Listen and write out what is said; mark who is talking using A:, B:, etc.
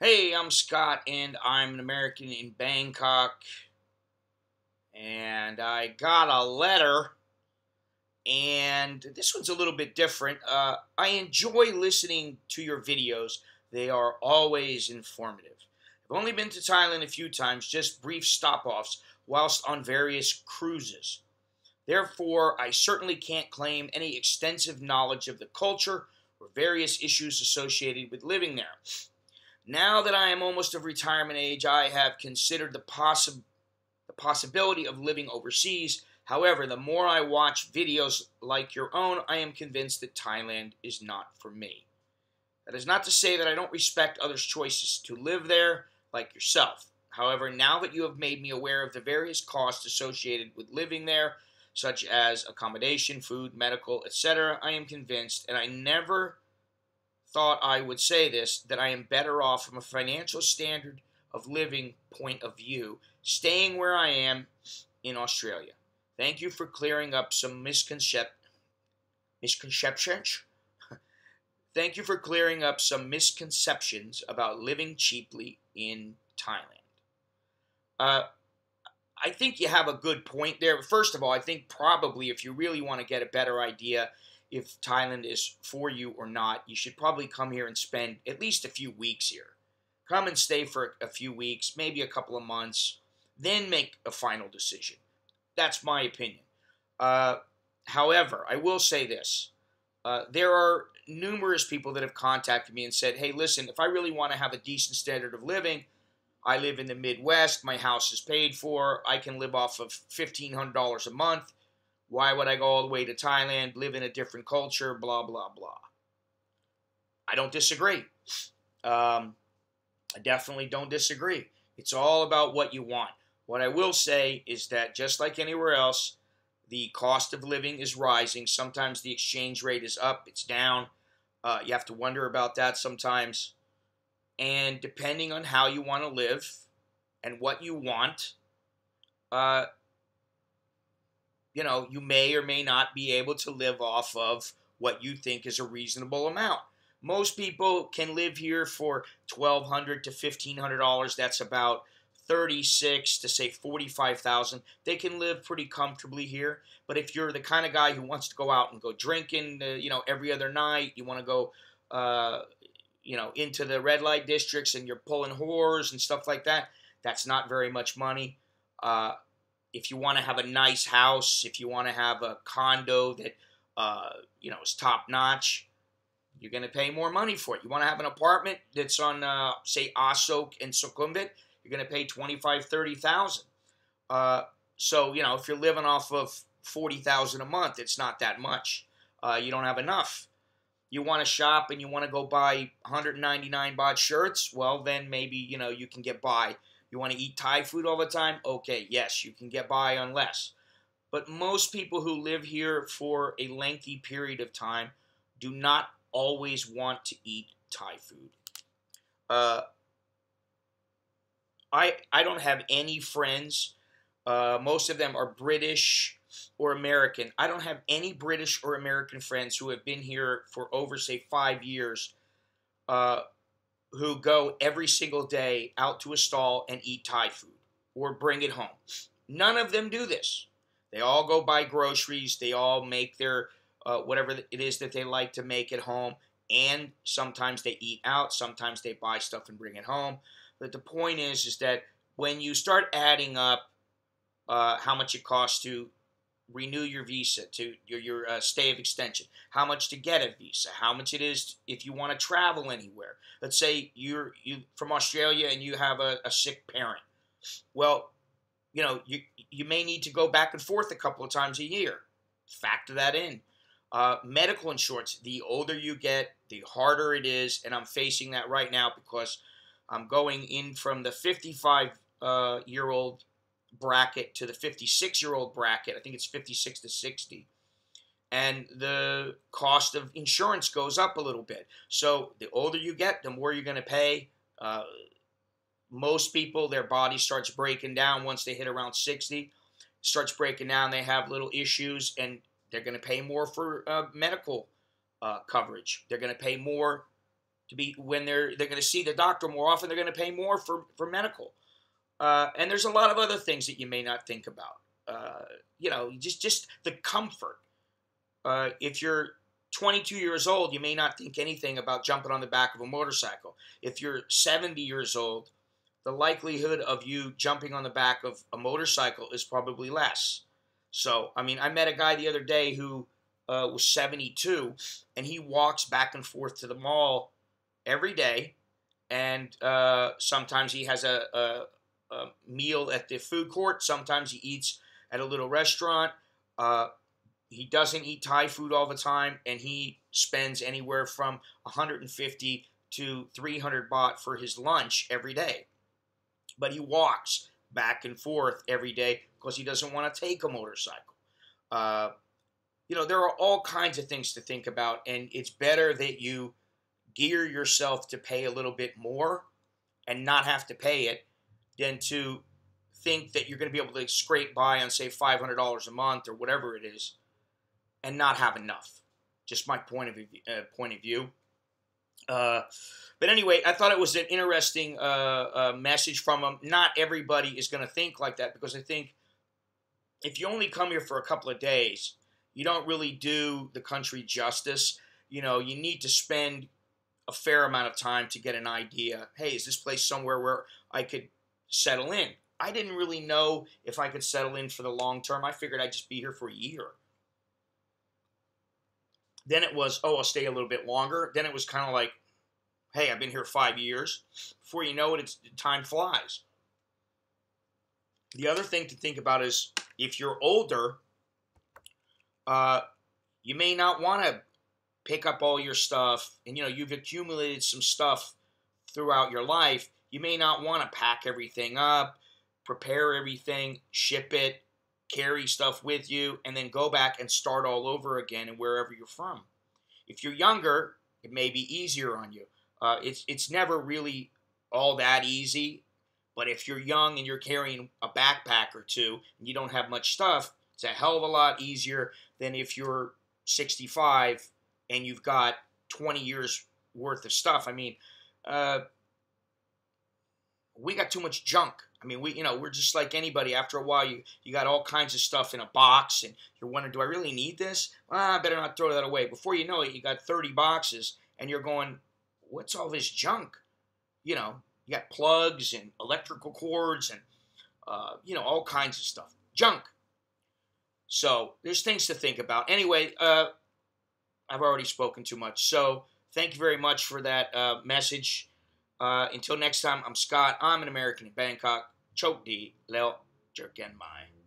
A: Hey, I'm Scott, and I'm an American in Bangkok. And I got a letter, and this one's a little bit different. I enjoy listening to your videos, they are always informative. I've only been to Thailand a few times, just brief stop offs whilst on various cruises. Therefore, I certainly can't claim any extensive knowledge of the culture or various issues associated with living there. Now that I am almost of retirement age, I have considered the possibility of living overseas. However, the more I watch videos like your own, I am convinced that Thailand is not for me. That is not to say that I don't respect others' choices to live there, like yourself. However, now that you have made me aware of the various costs associated with living there, such as accommodation, food, medical, etc., I am convinced, and I never thought I would say this, that I am better off from a financial standard of living point of view, staying where I am in Australia. Thank you for clearing up some misconceptions. Thank you for clearing up some misconceptions about living cheaply in Thailand. Uh, I think you have a good point there. First of all, I think probably if you really want to get a better idea if Thailand is for you or not, you should probably come here and spend at least a few weeks here. Come and stay for a few weeks, maybe a couple of months, then make a final decision. That's my opinion. Uh, However, I will say this. There are numerous people that have contacted me and said, hey, listen, if I really want to have a decent standard of living, I live in the Midwest, my house is paid for, I can live off of $1,500 a month. Why would I go all the way to Thailand, live in a different culture, blah, blah, blah. I don't disagree. I definitely don't disagree. It's all about what you want. What I will say is that just like anywhere else, the cost of living is rising. Sometimes the exchange rate is up, it's down. You have to wonder about that sometimes. And depending on how you want to live and what you want, uh, you may or may not be able to live off of what you think is a reasonable amount. Most people can live here for $1,200 to $1,500. That's about 36 to say 45,000. They can live pretty comfortably here. But if you're the kind of guy who wants to go out and go drinking, every other night, you want to go, into the red light districts and you're pulling whores and stuff like that, that's not very much money. If you want to have a nice house, if you want to have a condo that, is top notch, you're going to pay more money for it. You want to have an apartment that's on, say, Asok and Sukhumvit, you're going to pay $25,000, $30,000. So, if you're living off of $40,000 a month, it's not that much. You don't have enough. You want to shop and you want to go buy 199 baht shirts, well, then maybe, you can get by. You want to eat Thai food all the time? Okay, yes, you can get by on less. But most people who live here for a lengthy period of time do not always want to eat Thai food. I don't have any friends. Most of them are British or American. I don't have any British or American friends who have been here for over, say, 5 years, who go every single day out to a stall and eat Thai food or bring it home. None of them do this. They all go buy groceries. They all make their whatever it is that they like to make at home. And sometimes they eat out. Sometimes they buy stuff and bring it home. But the point is that when you start adding up how much it costs to renew your visa, to your stay of extension, how much to get a visa, how much it is if you want to travel anywhere. Let's say you're from Australia and you have a sick parent. Well, you may need to go back and forth a couple of times a year. Factor that in. Medical insurance, the older you get, the harder it is, and I'm facing that right now because I'm going in from the 55-year-old bracket to the 56-year-old bracket. I think it's 56 to 60. And the cost of insurance goes up a little bit. So the older you get, the more you're going to pay. Most people, their body starts breaking down once they hit around 60. Starts breaking down, they have little issues, and they're going to pay more for medical coverage. They're going to pay more to be when they're going to see the doctor more often. They're going to pay more for medical. And there's a lot of other things that you may not think about. Just the comfort. If you're 22 years old, you may not think anything about jumping on the back of a motorcycle. If you're 70 years old, the likelihood of you jumping on the back of a motorcycle is probably less. So, I mean, I met a guy the other day who was 72, and he walks back and forth to the mall every day, and sometimes he has a meal at the food court. Sometimes he eats at a little restaurant. He doesn't eat Thai food all the time, and he spends anywhere from 150 to 300 baht for his lunch every day. But he walks back and forth every day because he doesn't want to take a motorcycle. There are all kinds of things to think about, and it's better that you gear yourself to pay a little bit more and not have to pay it than to think that you're going to be able to scrape by on, say, $500 a month or whatever it is and not have enough. Just my point of view. But anyway, I thought it was an interesting message from him. Not everybody is going to think like that, because I think if you only come here for a couple of days, you don't really do the country justice. You need to spend a fair amount of time to get an idea. Hey, is this place somewhere where I could settle in? I didn't really know if I could settle in for the long term. I figured I'd just be here for a year. Then it was, I'll stay a little bit longer. Then it was kind of like, hey, I've been here 5 years. Before you know it, time flies. The other thing to think about is if you're older, you may not want to pick up all your stuff, and you've accumulated some stuff throughout your life. You may not want to pack everything up, prepare everything, ship it, carry stuff with you, and then go back and start all over again and wherever you're from. If you're younger, it may be easier on you. It's never really all that easy, but if you're young and you're carrying a backpack or two and you don't have much stuff, it's a hell of a lot easier than if you're 65 and you've got 20 years worth of stuff. I mean, we got too much junk. I mean, we're just like anybody. After a while, you got all kinds of stuff in a box, and you're wondering, do I really need this? I better not throw that away. Before you know it, you got 30 boxes, and you're going, what's all this junk? You got plugs and electrical cords and, all kinds of stuff. Junk. So there's things to think about. Anyway, I've already spoken too much. So thank you very much for that message. Until next time, I'm Scott. I'm an American in Bangkok. Chok di leo jerken mai.